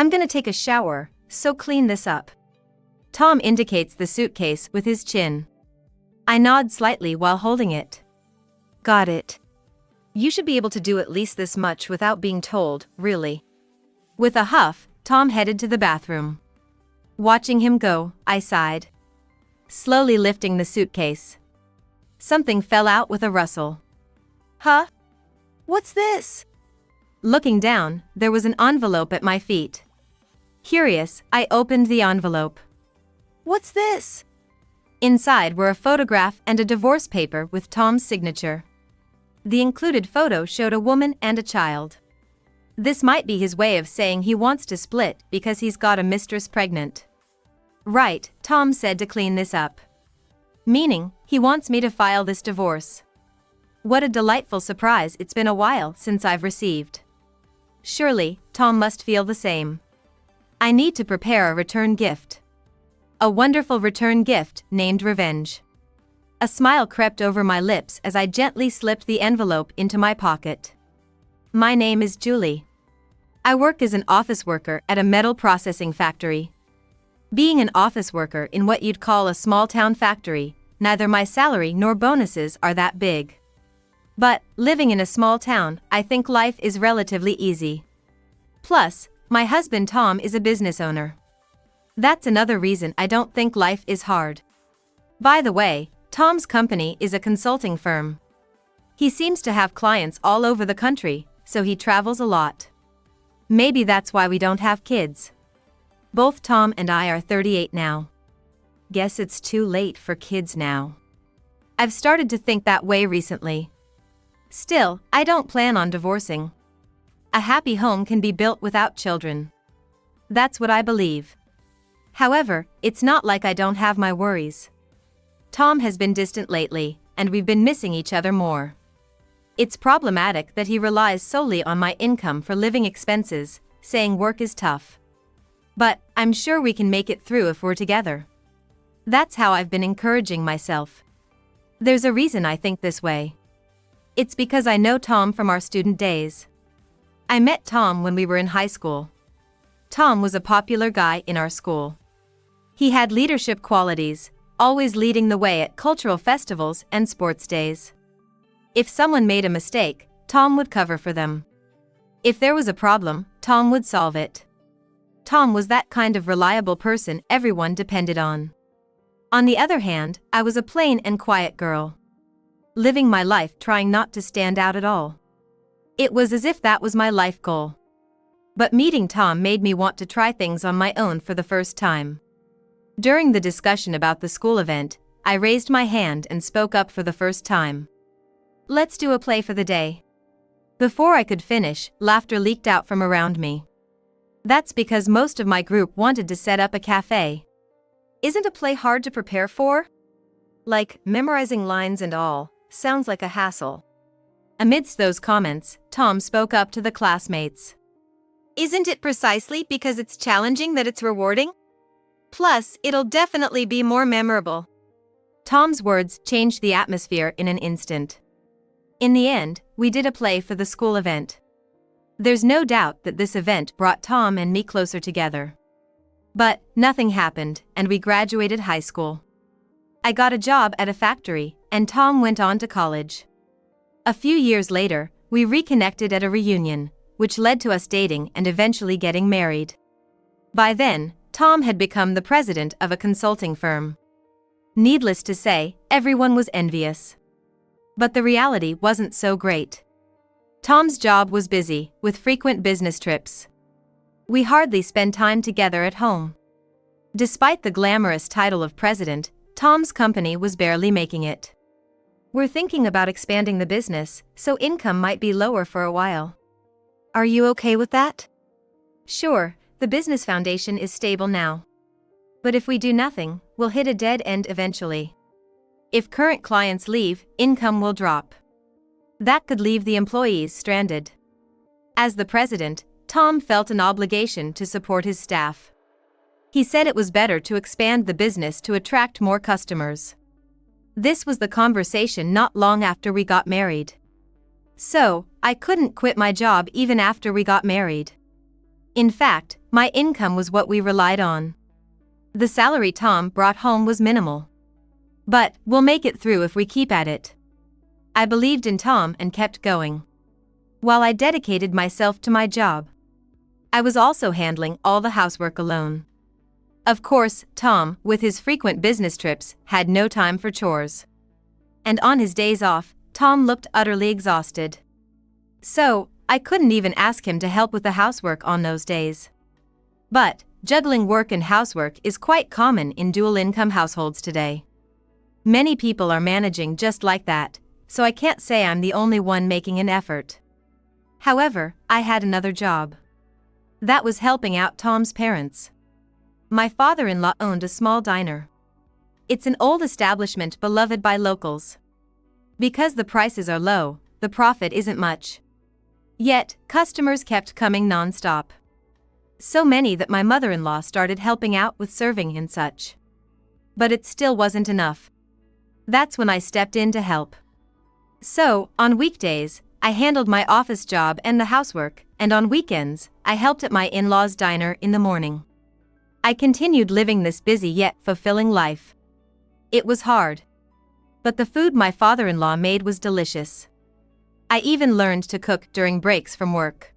I'm gonna take a shower, so clean this up. Tom indicates the suitcase with his chin. I nod slightly while holding it. Got it. You should be able to do at least this much without being told, really. With a huff, Tom headed to the bathroom. Watching him go, I sighed. Slowly lifting the suitcase. Something fell out with a rustle. Huh? What's this? Looking down, there was an envelope at my feet. Curious, I opened the envelope. What's this? Inside were a photograph and a divorce paper with Tom's signature. The included photo showed a woman and a child. This might be his way of saying he wants to split because he's got a mistress pregnant. Right, Tom said to clean this up. Meaning, he wants me to file this divorce. What a delightful surprise it's been a while since I've received. Surely, Tom must feel the same. I need to prepare a return gift. A wonderful return gift named Revenge. A smile crept over my lips as I gently slipped the envelope into my pocket. My name is Julie. I work as an office worker at a metal processing factory. Being an office worker in what you'd call a small-town factory, neither my salary nor bonuses are that big. But, living in a small town, I think life is relatively easy. Plus, my husband Tom is a business owner. That's another reason I don't think life is hard. By the way, Tom's company is a consulting firm. He seems to have clients all over the country, so he travels a lot. Maybe that's why we don't have kids. Both Tom and I are 38 now. Guess it's too late for kids now. I've started to think that way recently. Still, I don't plan on divorcing. A happy home can be built without children. That's what I believe. However, it's not like I don't have my worries. Tom has been distant lately, and we've been missing each other more. It's problematic that he relies solely on my income for living expenses, saying work is tough. But, I'm sure we can make it through if we're together. That's how I've been encouraging myself. There's a reason I think this way. It's because I know Tom from our student days. I met Tom when we were in high school. Tom was a popular guy in our school. He had leadership qualities, always leading the way at cultural festivals and sports days. If someone made a mistake, Tom would cover for them. If there was a problem, Tom would solve it. Tom was that kind of reliable person everyone depended on. On the other hand, I was a plain and quiet girl. Living my life trying not to stand out at all. It was as if that was my life goal. But meeting Tom made me want to try things on my own for the first time. During the discussion about the school event, I raised my hand and spoke up for the first time. Let's do a play for the day. Before I could finish, laughter leaked out from around me. That's because most of my group wanted to set up a cafe. Isn't a play hard to prepare for? Like, memorizing lines and all, sounds like a hassle. Amidst those comments, Tom spoke up to the classmates. Isn't it precisely because it's challenging that it's rewarding? Plus, it'll definitely be more memorable. Tom's words changed the atmosphere in an instant. In the end, we did a play for the school event. There's no doubt that this event brought Tom and me closer together. But, nothing happened, and we graduated high school. I got a job at a factory, and Tom went on to college. A few years later, we reconnected at a reunion, which led to us dating and eventually getting married. By then, Tom had become the president of a consulting firm. Needless to say, everyone was envious. But the reality wasn't so great. Tom's job was busy, with frequent business trips. We hardly spent time together at home. Despite the glamorous title of president, Tom's company was barely making it. We're thinking about expanding the business, so income might be lower for a while. Are you okay with that? Sure, the business foundation is stable now. But if we do nothing, we'll hit a dead end eventually. If current clients leave, income will drop. That could leave the employees stranded. As the president, Tom felt an obligation to support his staff. He said it was better to expand the business to attract more customers. This was the conversation not long after we got married. So, I couldn't quit my job even after we got married. In fact, my income was what we relied on. The salary Tom brought home was minimal. But we'll make it through if we keep at it. I believed in Tom and kept going. While I dedicated myself to my job, I was also handling all the housework alone. Of course, Tom, with his frequent business trips, had no time for chores. And on his days off, Tom looked utterly exhausted. So, I couldn't even ask him to help with the housework on those days. But, juggling work and housework is quite common in dual-income households today. Many people are managing just like that, so I can't say I'm the only one making an effort. However, I had another job. That was helping out Tom's parents. My father-in-law owned a small diner. It's an old establishment beloved by locals. Because the prices are low, the profit isn't much. Yet, customers kept coming non-stop. So many that my mother-in-law started helping out with serving and such. But it still wasn't enough. That's when I stepped in to help. So, on weekdays, I handled my office job and the housework, and on weekends, I helped at my in-laws' diner in the morning. I continued living this busy yet fulfilling life. It was hard. But the food my father-in-law made was delicious. I even learned to cook during breaks from work.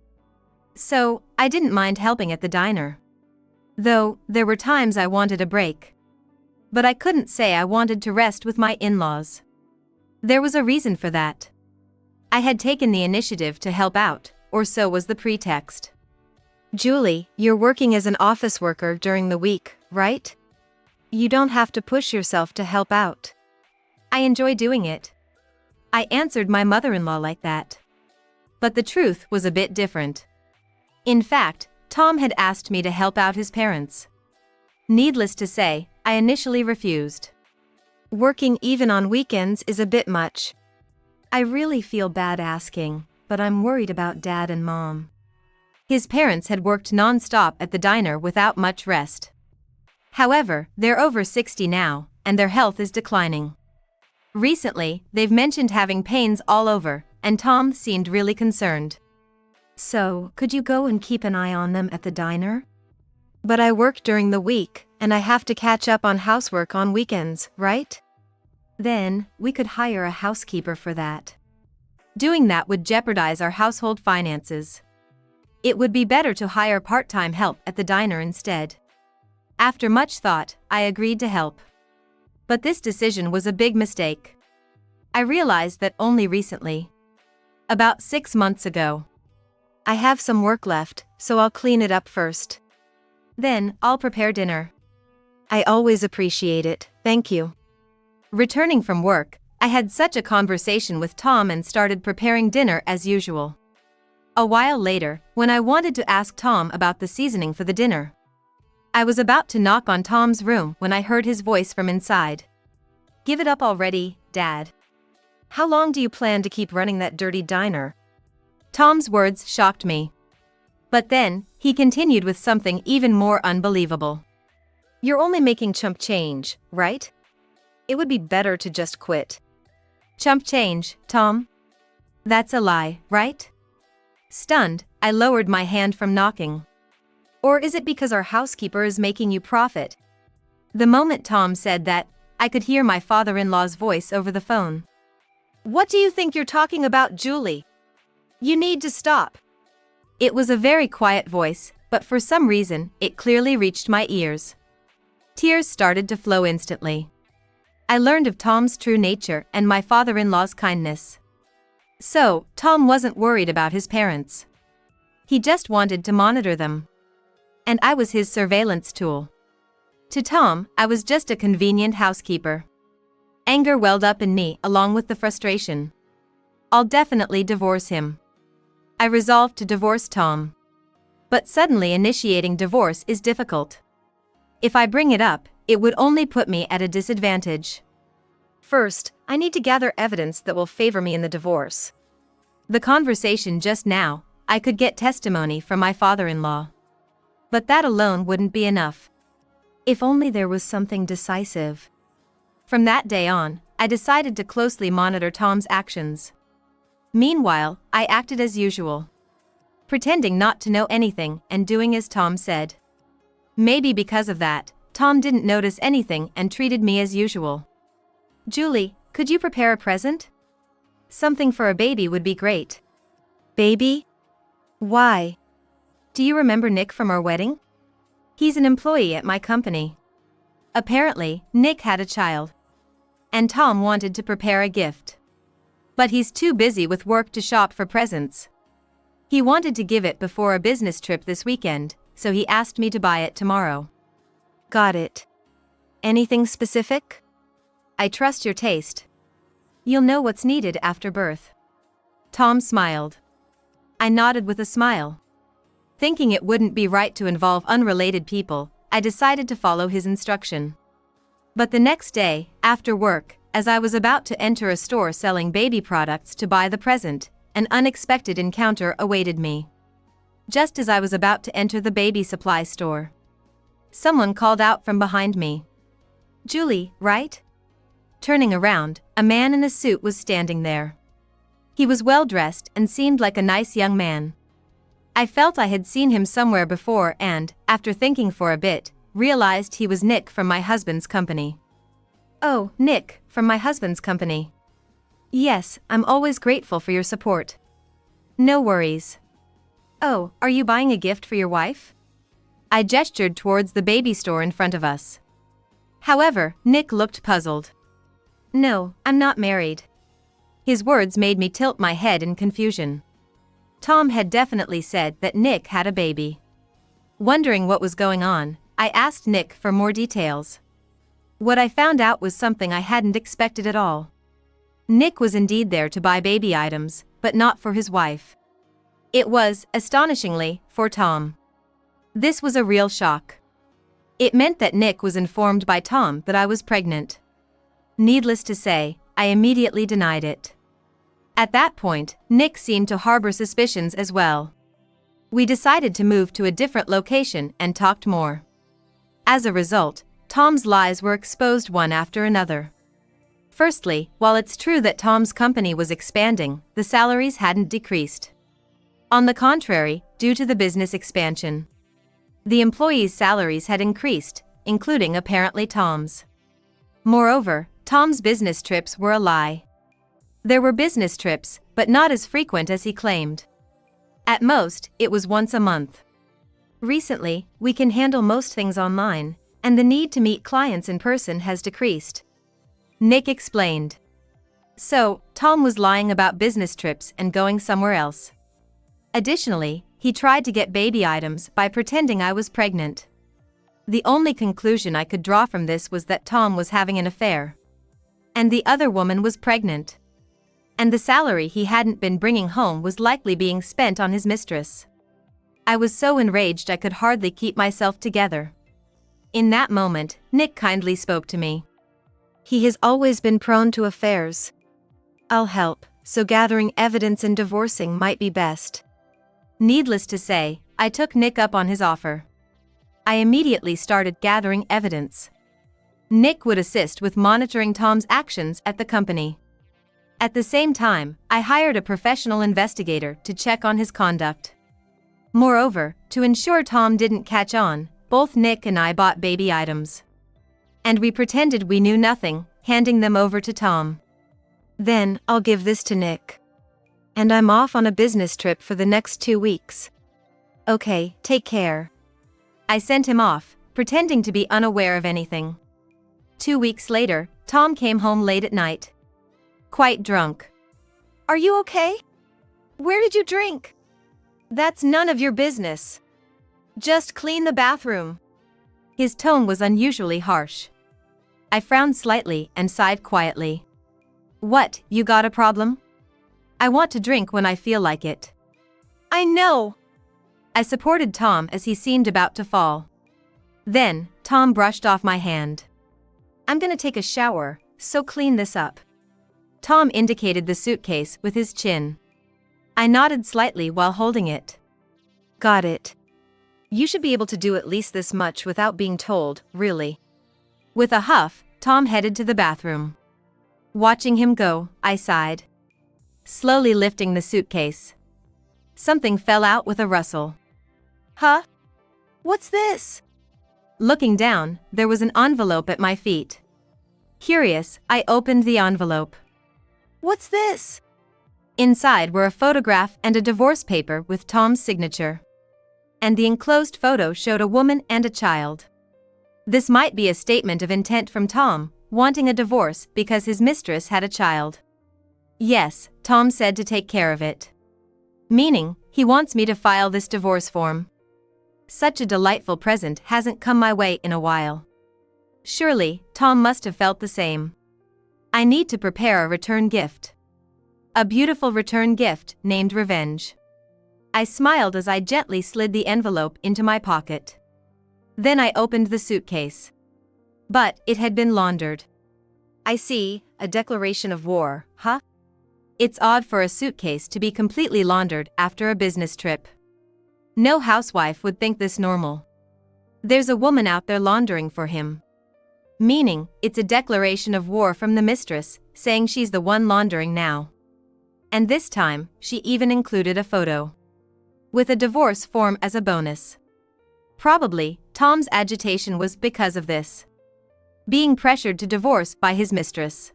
So, I didn't mind helping at the diner. Though, there were times I wanted a break. But I couldn't say I wanted to rest with my in-laws. There was a reason for that. I had taken the initiative to help out, or so was the pretext. Julie, you're working as an office worker during the week, right? You don't have to push yourself to help out. I enjoy doing it. I answered my mother-in-law like that. But the truth was a bit different. In fact, Tom had asked me to help out his parents. Needless to say, I initially refused. Working even on weekends is a bit much. I really feel bad asking, but I'm worried about Dad and Mom. His parents had worked non-stop at the diner without much rest. However, they're over 60 now, and their health is declining. Recently, they've mentioned having pains all over, and Tom seemed really concerned. So, could you go and keep an eye on them at the diner? But I work during the week, and I have to catch up on housework on weekends, right? Then, we could hire a housekeeper for that. Doing that would jeopardize our household finances. It would be better to hire part-time help at the diner instead. After much thought, I agreed to help. But this decision was a big mistake. I realized that only recently. About 6 months ago. I have some work left, so I'll clean it up first. Then, I'll prepare dinner. I always appreciate it, thank you. Returning from work, I had such a conversation with Tom and started preparing dinner as usual. A while later, when I wanted to ask Tom about the seasoning for the dinner, I was about to knock on Tom's room when I heard his voice from inside. Give it up already, Dad. How long do you plan to keep running that dirty diner? Tom's words shocked me. But then, he continued with something even more unbelievable. You're only making chump change, right? It would be better to just quit. Chump change, Tom? That's a lie, right? Stunned, I lowered my hand from knocking. Or is it because our housekeeper is making you profit? The moment Tom said that, I could hear my father-in-law's voice over the phone. What do you think you're talking about, Julie? You need to stop. It was a very quiet voice, but for some reason, it clearly reached my ears. Tears started to flow instantly. I learned of Tom's true nature and my father-in-law's kindness. So, Tom wasn't worried about his parents. He just wanted to monitor them. And I was his surveillance tool. To Tom, I was just a convenient housekeeper. Anger welled up in me along with the frustration. I'll definitely divorce him. I resolved to divorce Tom. But suddenly initiating divorce is difficult. If I bring it up, it would only put me at a disadvantage. First, I need to gather evidence that will favor me in the divorce. The conversation just now, I could get testimony from my father-in-law. But that alone wouldn't be enough. If only there was something decisive. From that day on, I decided to closely monitor Tom's actions. Meanwhile, I acted as usual. pretending not to know anything and doing as Tom said. Maybe because of that, Tom didn't notice anything and treated me as usual. "Julie, could you prepare a present? Something for a baby would be great." "Baby? Why? Do you remember Nick from our wedding? He's an employee at my company. Apparently, Nick had a child. And Tom wanted to prepare a gift. But he's too busy with work to shop for presents. He wanted to give it before a business trip this weekend, so he asked me to buy it tomorrow." "Got it. Anything specific?" "I trust your taste. You'll know what's needed after birth." Tom smiled. I nodded with a smile. Thinking it wouldn't be right to involve unrelated people, I decided to follow his instruction. But the next day, after work, as I was about to enter a store selling baby products to buy the present, an unexpected encounter awaited me. Just as I was about to enter the baby supply store, someone called out from behind me. "Julie, right?" Turning around, a man in a suit was standing there. He was well dressed and seemed like a nice young man. I felt I had seen him somewhere before and, after thinking for a bit, realized he was Nick from my husband's company. "Oh, Nick, from my husband's company. Yes, I'm always grateful for your support." "No worries." "Oh, are you buying a gift for your wife?" I gestured towards the baby store in front of us. However, Nick looked puzzled. "No, I'm not married." His words made me tilt my head in confusion. Tom had definitely said that Nick had a baby. Wondering what was going on, I asked Nick for more details. What I found out was something I hadn't expected at all. Nick was indeed there to buy baby items, but not for his wife. It was, astonishingly, for Tom. This was a real shock. It meant that Nick was informed by Tom that I was pregnant. Needless to say, I immediately denied it. At that point, Nick seemed to harbor suspicions as well. We decided to move to a different location and talked more. As a result, Tom's lies were exposed one after another. Firstly, while it's true that Tom's company was expanding, the salaries hadn't decreased. On the contrary, due to the business expansion, the employees' salaries had increased, including apparently Tom's. Moreover, Tom's business trips were a lie. There were business trips, but not as frequent as he claimed. At most, it was once a month. Recently, we can handle most things online, and the need to meet clients in person has decreased. Nick explained. So, Tom was lying about business trips and going somewhere else. Additionally, he tried to get baby items by pretending I was pregnant. The only conclusion I could draw from this was that Tom was having an affair. And the other woman was pregnant. And the salary he hadn't been bringing home was likely being spent on his mistress. I was so enraged I could hardly keep myself together. In that moment, Nick kindly spoke to me. He has always been prone to affairs. I'll help, so gathering evidence and divorcing might be best. Needless to say, I took Nick up on his offer. I immediately started gathering evidence. Nick would assist with monitoring Tom's actions at the company. At the same time, I hired a professional investigator to check on his conduct. Moreover, to ensure Tom didn't catch on, both Nick and I bought baby items. And we pretended we knew nothing, handing them over to Tom. Then, I'll give this to Nick. And I'm off on a business trip for the next 2 weeks. Okay, take care. I sent him off, pretending to be unaware of anything. 2 weeks later, Tom came home late at night. Quite drunk. "Are you okay? Where did you drink?" "That's none of your business. Just clean the bathroom." His tone was unusually harsh. I frowned slightly and sighed quietly. "What, you got a problem?" "I want to drink when I feel like it." "I know." I supported Tom as he seemed about to fall. Then, Tom brushed off my hand. "I'm gonna take a shower, so clean this up." Tom indicated the suitcase with his chin. I nodded slightly while holding it. "Got it. You should be able to do at least this much without being told, really." With a huff, Tom headed to the bathroom. Watching him go, I sighed. Slowly lifting the suitcase. something fell out with a rustle. Huh? What's this? Looking down, there was an envelope at my feet. Curious, I opened the envelope. What's this? Inside were a photograph and a divorce paper with Tom's signature. And the enclosed photo showed a woman and a child. This might be a statement of intent from Tom, wanting a divorce because his mistress had a child. Yes, Tom said to take care of it. Meaning, he wants me to file this divorce form. Such a delightful present hasn't come my way in a while. Surely, Tom must have felt the same. I need to prepare a return gift. A beautiful return gift named Revenge. I smiled as I gently slid the envelope into my pocket. Then I opened the suitcase. But it had been laundered. I see, a declaration of war, huh? It's odd for a suitcase to be completely laundered after a business trip. No housewife would think this normal. There's a woman out there laundering for him. Meaning, it's a declaration of war from the mistress, saying she's the one laundering now. And this time, she even included a photo. With a divorce form as a bonus. Probably, Tom's agitation was because of this. Being pressured to divorce by his mistress.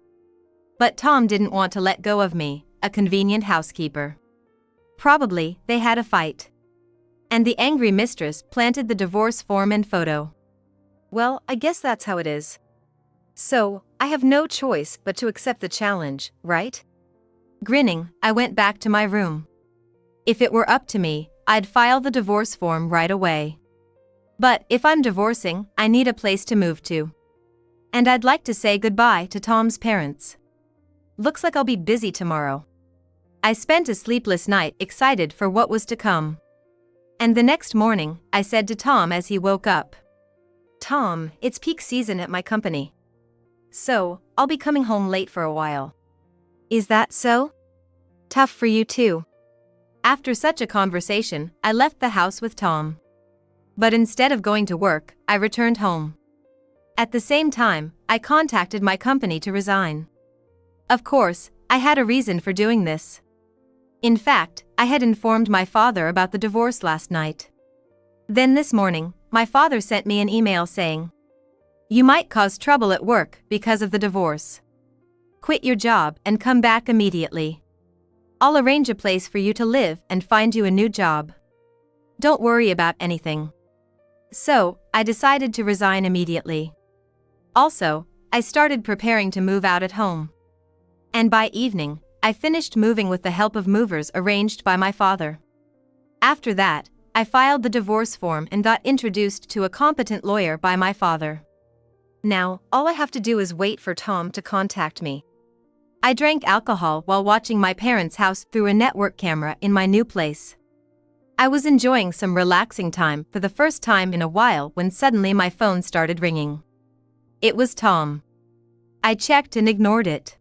But Tom didn't want to let go of me, a convenient housekeeper. Probably, they had a fight. And the angry mistress planted the divorce form and photo. Well, I guess that's how it is. So, I have no choice but to accept the challenge, right? Grinning, I went back to my room. If it were up to me, I'd file the divorce form right away. But if I'm divorcing, I need a place to move to. And I'd like to say goodbye to Tom's parents. Looks like I'll be busy tomorrow. I spent a sleepless night excited for what was to come. And the next morning, I said to Tom as he woke up. Tom, it's peak season at my company. So, I'll be coming home late for a while. Is that so? Tough for you too. After such a conversation, I left the house with Tom. But instead of going to work, I returned home. At the same time, I contacted my company to resign. Of course, I had a reason for doing this. In fact, I had informed my father about the divorce last night. Then this morning, my father sent me an email saying, "You might cause trouble at work because of the divorce. Quit your job and come back immediately. I'll arrange a place for you to live and find you a new job. Don't worry about anything." So, I decided to resign immediately. Also, I started preparing to move out at home. And by evening, I finished moving with the help of movers arranged by my father. After that, I filed the divorce form and got introduced to a competent lawyer by my father. Now, all I have to do is wait for Tom to contact me. I drank alcohol while watching my parents' house through a network camera in my new place. I was enjoying some relaxing time for the first time in a while when suddenly my phone started ringing. It was Tom. I checked and ignored it.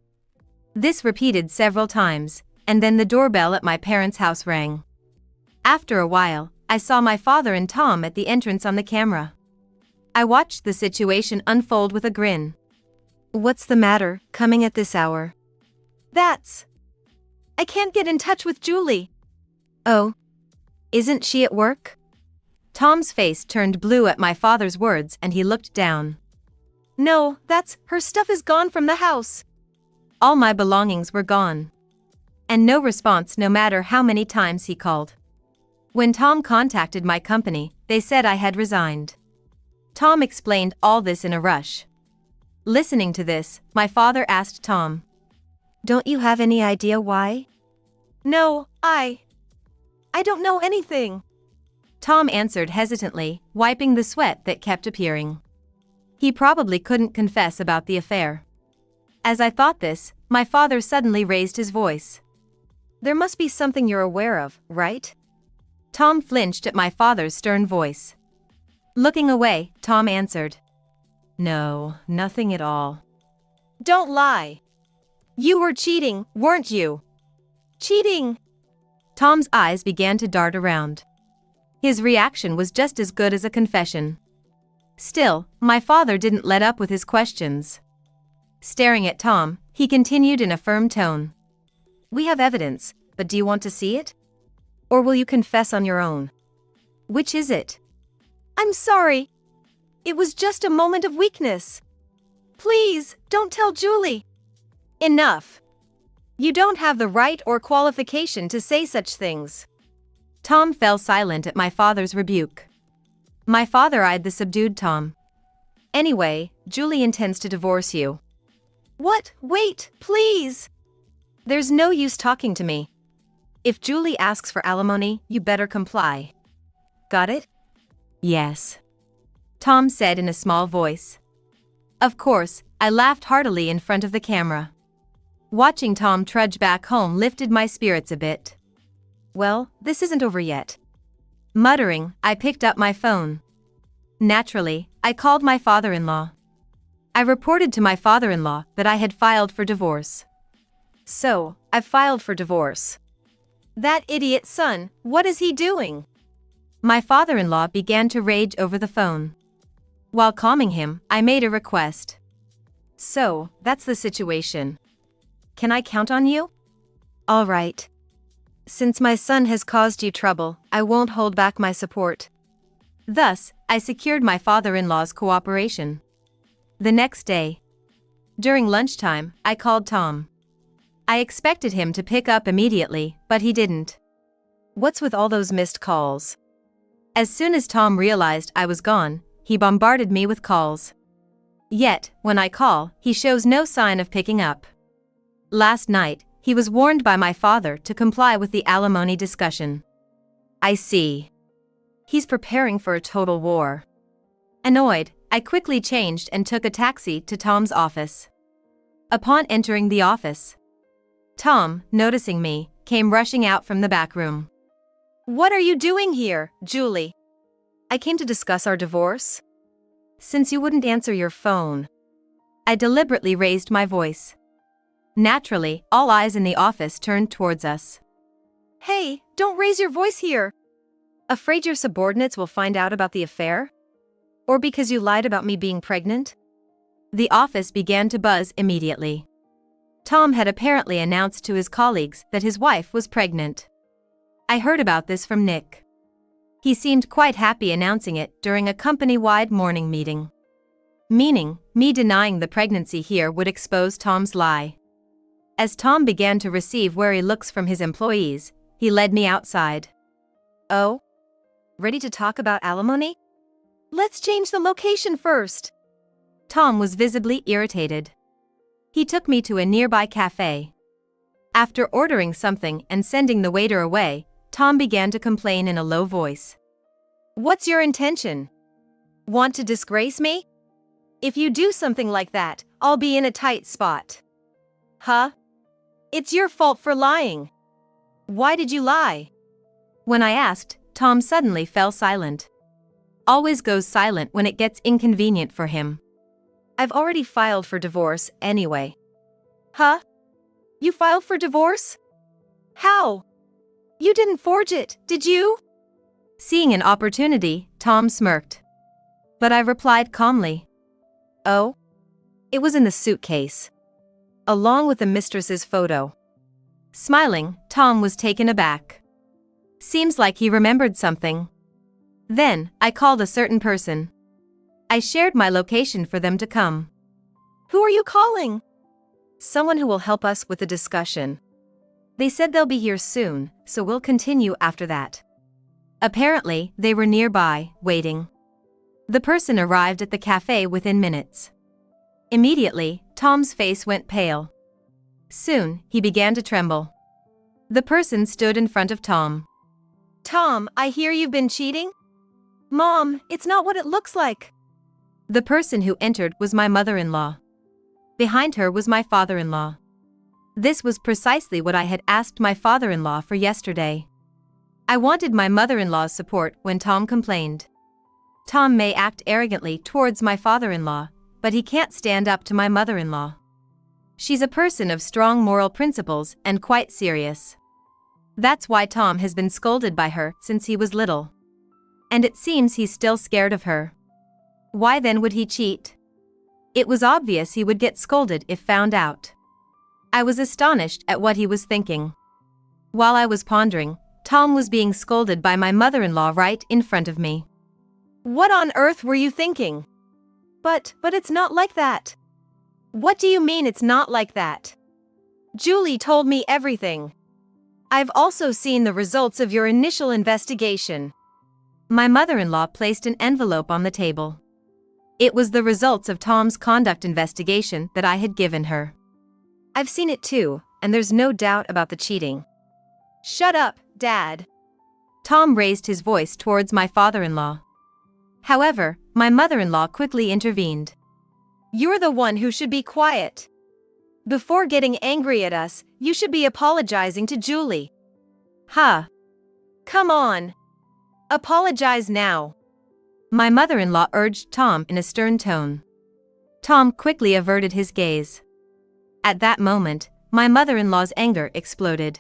This repeated several times, and then the doorbell at my parents' house rang. After a while, I saw my father and Tom at the entrance on the camera. I watched the situation unfold with a grin. "What's the matter, coming at this hour?" I can't get in touch with Julie." "Oh? Isn't she at work?" Tom's face turned blue at my father's words and he looked down. "No, her stuff is gone from the house." All my belongings were gone. And no response no matter how many times he called. When Tom contacted my company, they said I had resigned. Tom explained all this in a rush. Listening to this, my father asked Tom, "Don't you have any idea why?" "No, I don't know anything," Tom answered hesitantly, wiping the sweat that kept appearing. He probably couldn't confess about the affair. As I thought this, my father suddenly raised his voice. "There must be something you're aware of, right?" Tom flinched at my father's stern voice. Looking away, Tom answered, "No, nothing at all." "Don't lie. You were cheating, weren't you?" "Cheating?" Tom's eyes began to dart around. His reaction was just as good as a confession. Still, my father didn't let up with his questions. Staring at Tom, he continued in a firm tone. "We have evidence, but do you want to see it?" Or will you confess on your own? Which is it? I'm sorry. It was just a moment of weakness. Please, don't tell Julie. Enough. You don't have the right or qualification to say such things. Tom fell silent at my father's rebuke. My father eyed the subdued Tom. Anyway, Julie intends to divorce you. What? Wait, please. There's no use talking to me. If Julie asks for alimony, you better comply. Got it? Yes. Tom said in a small voice. Of course, I laughed heartily in front of the camera. Watching Tom trudge back home lifted my spirits a bit. Well, this isn't over yet. Muttering, I picked up my phone. Naturally, I called my father-in-law. I reported to my father-in-law that I had filed for divorce. So, I've filed for divorce. That idiot son, what is he doing? My father-in-law began to rage over the phone. While calming him, I made a request. So, that's the situation. Can I count on you? All right. Since my son has caused you trouble, I won't hold back my support. Thus, I secured my father-in-law's cooperation. The next day, during lunchtime, I called Tom. I expected him to pick up immediately, but he didn't. What's with all those missed calls? As soon as Tom realized I was gone, he bombarded me with calls. Yet, when I call, he shows no sign of picking up. Last night, he was warned by my father to comply with the alimony discussion. I see. He's preparing for a total war. Annoyed, I quickly changed and took a taxi to Tom's office. Upon entering the office, Tom, noticing me, came rushing out from the back room. What are you doing here, Julie? I came to discuss our divorce. Since you wouldn't answer your phone. I deliberately raised my voice. Naturally, all eyes in the office turned towards us. Hey, don't raise your voice here. Afraid your subordinates will find out about the affair? Or because you lied about me being pregnant? The office began to buzz immediately. Tom had apparently announced to his colleagues that his wife was pregnant. I heard about this from Nick. He seemed quite happy announcing it during a company-wide morning meeting. Meaning, me denying the pregnancy here would expose Tom's lie. As Tom began to receive wary looks from his employees, he led me outside. Oh? Ready to talk about alimony? Let's change the location first. Tom was visibly irritated. He took me to a nearby cafe. After ordering something and sending the waiter away, Tom began to complain in a low voice. What's your intention? Want to disgrace me? If you do something like that, I'll be in a tight spot. Huh? It's your fault for lying. Why did you lie? When I asked, Tom suddenly fell silent. Always goes silent when it gets inconvenient for him. I've already filed for divorce anyway. Huh? You filed for divorce? How? You didn't forge it, did you? Seeing an opportunity, Tom smirked. But I replied calmly. Oh? It was in the suitcase. Along with the mistress's photo. Smiling, Tom was taken aback. Seems like he remembered something. Then, I called a certain person. I shared my location for them to come. Who are you calling? Someone who will help us with the discussion. They said they'll be here soon, so we'll continue after that. Apparently, they were nearby, waiting. The person arrived at the cafe within minutes. Immediately, Tom's face went pale. Soon, he began to tremble. The person stood in front of Tom. Tom, I hear you've been cheating? Mom, it's not what it looks like. The person who entered was my mother-in-law. Behind her was my father-in-law. This was precisely what I had asked my father-in-law for yesterday. I wanted my mother-in-law's support when Tom complained. Tom may act arrogantly towards my father-in-law, but he can't stand up to my mother-in-law. She's a person of strong moral principles and quite serious. That's why Tom has been scolded by her since he was little. And it seems he's still scared of her. Why then would he cheat? It was obvious he would get scolded if found out. I was astonished at what he was thinking. While I was pondering, Tom was being scolded by my mother-in-law right in front of me. What on earth were you thinking? But it's not like that. What do you mean it's not like that? Julie told me everything. I've also seen the results of your initial investigation. My mother-in-law placed an envelope on the table. It was the results of Tom's conduct investigation that I had given her. I've seen it too, and there's no doubt about the cheating. Shut up, Dad. Tom raised his voice towards my father-in-law. However, my mother-in-law quickly intervened. You're the one who should be quiet. Before getting angry at us, you should be apologizing to Julie. Huh? Come on. Apologize now. My mother-in-law urged Tom in a stern tone. Tom quickly averted his gaze. At that moment, my mother-in-law's anger exploded.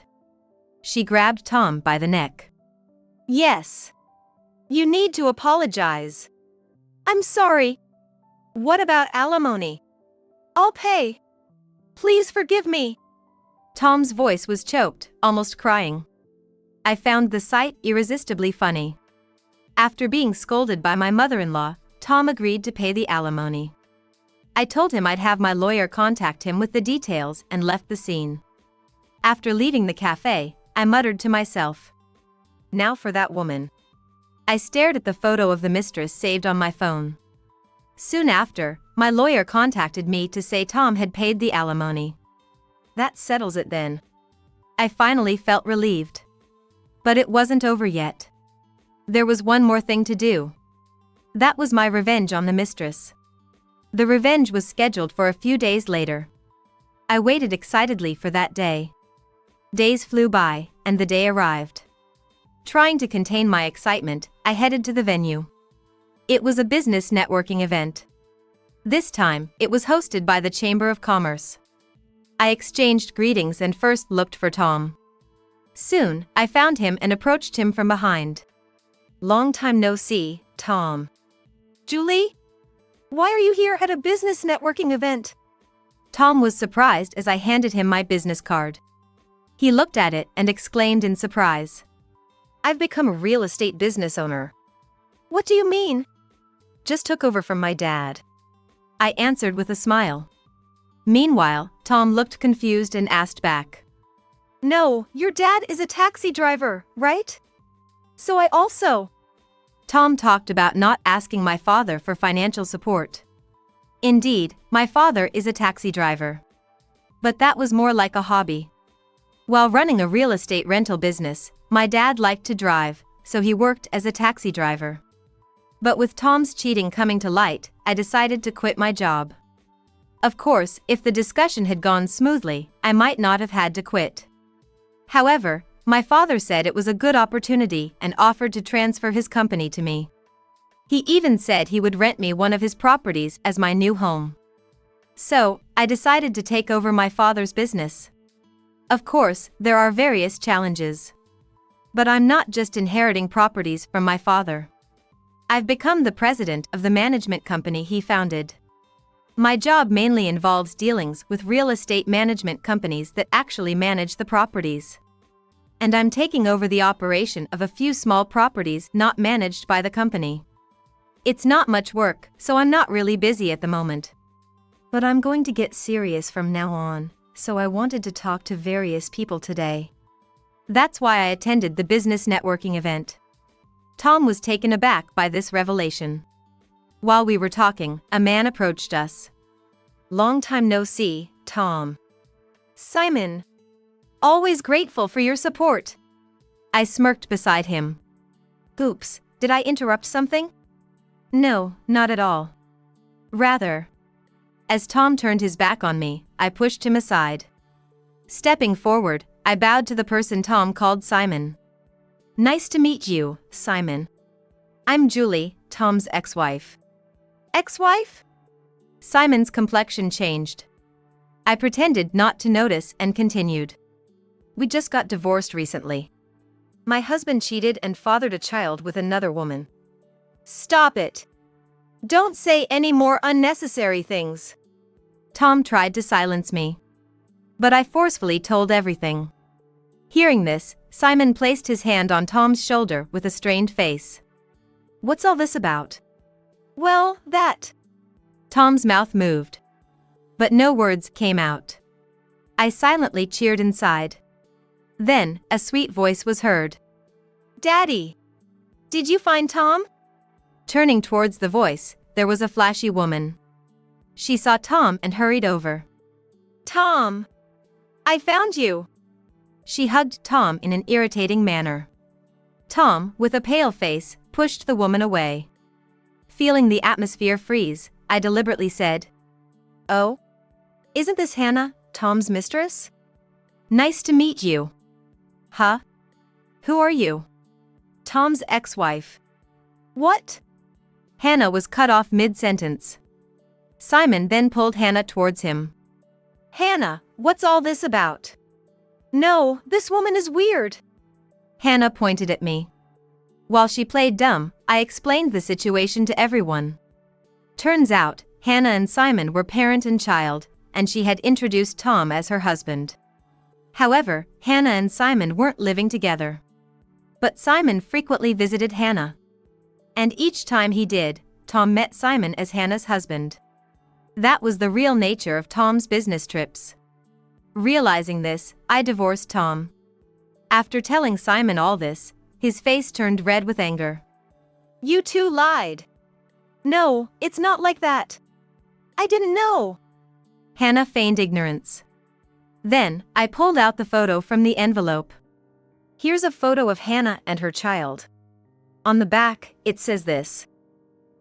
She grabbed Tom by the neck. Yes. You need to apologize. I'm sorry. What about alimony? I'll pay. Please forgive me. Tom's voice was choked, almost crying. I found the sight irresistibly funny. After being scolded by my mother-in-law, Tom agreed to pay the alimony. I told him I'd have my lawyer contact him with the details and left the scene. After leaving the cafe, I muttered to myself, "Now for that woman." I stared at the photo of the mistress saved on my phone. Soon after, my lawyer contacted me to say Tom had paid the alimony. That settles it then. I finally felt relieved. But it wasn't over yet. There was one more thing to do. That was my revenge on the mistress. The revenge was scheduled for a few days later. I waited excitedly for that day. Days flew by, and the day arrived. Trying to contain my excitement, I headed to the venue. It was a business networking event. This time, it was hosted by the Chamber of Commerce. I exchanged greetings and first looked for Tom. Soon, I found him and approached him from behind. Long time no see, Tom. Julie? Why are you here at a business networking event? Tom was surprised as I handed him my business card. He looked at it and exclaimed in surprise. I've become a real estate business owner. What do you mean? Just took over from my dad. I answered with a smile. Meanwhile, Tom looked confused and asked back. No, your dad is a taxi driver, right? So I also. Tom talked about not asking my father for financial support. Indeed, my father is a taxi driver. But that was more like a hobby. While running a real estate rental business, my dad liked to drive, so he worked as a taxi driver. But with Tom's cheating coming to light, I decided to quit my job. Of course, if the discussion had gone smoothly, I might not have had to quit. However, my father said it was a good opportunity and offered to transfer his company to me. He even said he would rent me one of his properties as my new home. So, I decided to take over my father's business. Of course, there are various challenges. But I'm not just inheriting properties from my father. I've become the president of the management company he founded. My job mainly involves dealings with real estate management companies that actually manage the properties. And I'm taking over the operation of a few small properties not managed by the company. It's not much work, so I'm not really busy at the moment. But I'm going to get serious from now on, so I wanted to talk to various people today. That's why I attended the business networking event. Tom was taken aback by this revelation. While we were talking, a man approached us. Long time no see, Tom. Simon. Always grateful for your support. I smirked beside him. Oops, did I interrupt something? No, not at all. Rather. As Tom turned his back on me, I pushed him aside. Stepping forward, I bowed to the person Tom called Simon. Nice to meet you, Simon. I'm Julie, Tom's ex-wife. Ex-wife? Simon's complexion changed. I pretended not to notice and continued. We just got divorced recently. My husband cheated and fathered a child with another woman. Stop it. Don't say any more unnecessary things. Tom tried to silence me. But I forcefully told everything. Hearing this, Simon placed his hand on Tom's shoulder with a strained face. What's all this about? Well, that. Tom's mouth moved. But no words came out. I silently cheered inside. Then, a sweet voice was heard. Daddy! Did you find Tom? Turning towards the voice, there was a flashy woman. She saw Tom and hurried over. Tom! I found you! She hugged Tom in an irritating manner. Tom, with a pale face, pushed the woman away. Feeling the atmosphere freeze, I deliberately said, "Oh? Isn't this Hannah, Tom's mistress? Nice to meet you." "Huh? Who are you?" "Tom's ex-wife." What? Hannah was cut off mid-sentence. Simon then pulled Hannah towards him. Hannah, what's all this about? No, this woman is weird. Hannah pointed at me. While she played dumb, I explained the situation to everyone. Turns out, Hannah and Simon were parent and child, and she had introduced Tom as her husband. However, Hannah and Simon weren't living together. But Simon frequently visited Hannah. And each time he did, Tom met Simon as Hannah's husband. That was the real nature of Tom's business trips. Realizing this, I divorced Tom. After telling Simon all this, his face turned red with anger. You two lied. No, it's not like that. I didn't know. Hannah feigned ignorance. Then, I pulled out the photo from the envelope. Here's a photo of Hannah and her child. On the back, it says this.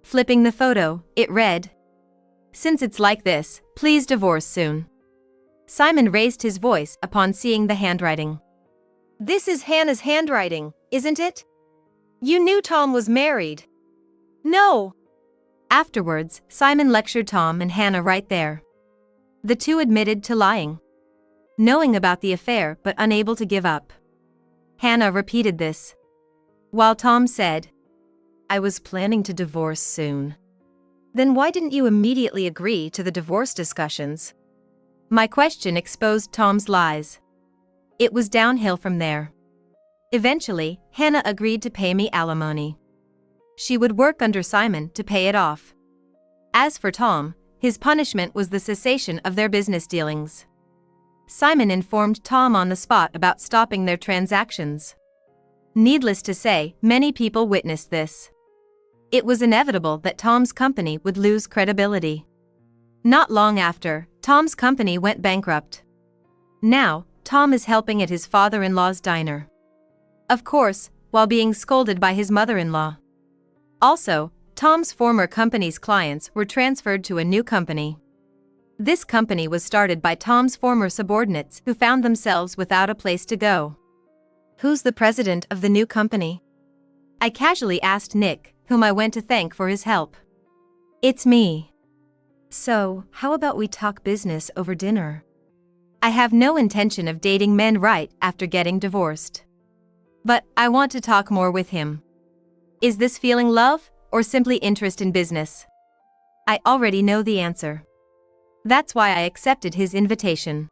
Flipping the photo, it read, "Since it's like this, please divorce soon." Simon raised his voice upon seeing the handwriting. This is Hannah's handwriting, isn't it? You knew Tom was married. No. Afterwards, Simon lectured Tom and Hannah right there. The two admitted to lying. Knowing about the affair but unable to give up. Hannah repeated this. While Tom said, "I was planning to divorce soon." Then why didn't you immediately agree to the divorce discussions? My question exposed Tom's lies. It was downhill from there. Eventually, Hannah agreed to pay me alimony. She would work under Simon to pay it off. As for Tom, his punishment was the cessation of their business dealings. Simon informed Tom on the spot about stopping their transactions. Needless to say, many people witnessed this. It was inevitable that Tom's company would lose credibility. Not long after, Tom's company went bankrupt. Now, Tom is helping at his father-in-law's diner. Of course, while being scolded by his mother-in-law. Also, Tom's former company's clients were transferred to a new company. This company was started by Tom's former subordinates who found themselves without a place to go. Who's the president of the new company? I casually asked Nick, whom I went to thank for his help. It's me. So, how about we talk business over dinner? I have no intention of dating men right after getting divorced. But I want to talk more with him. Is this feeling love, or simply interest in business? I already know the answer. That's why I accepted his invitation.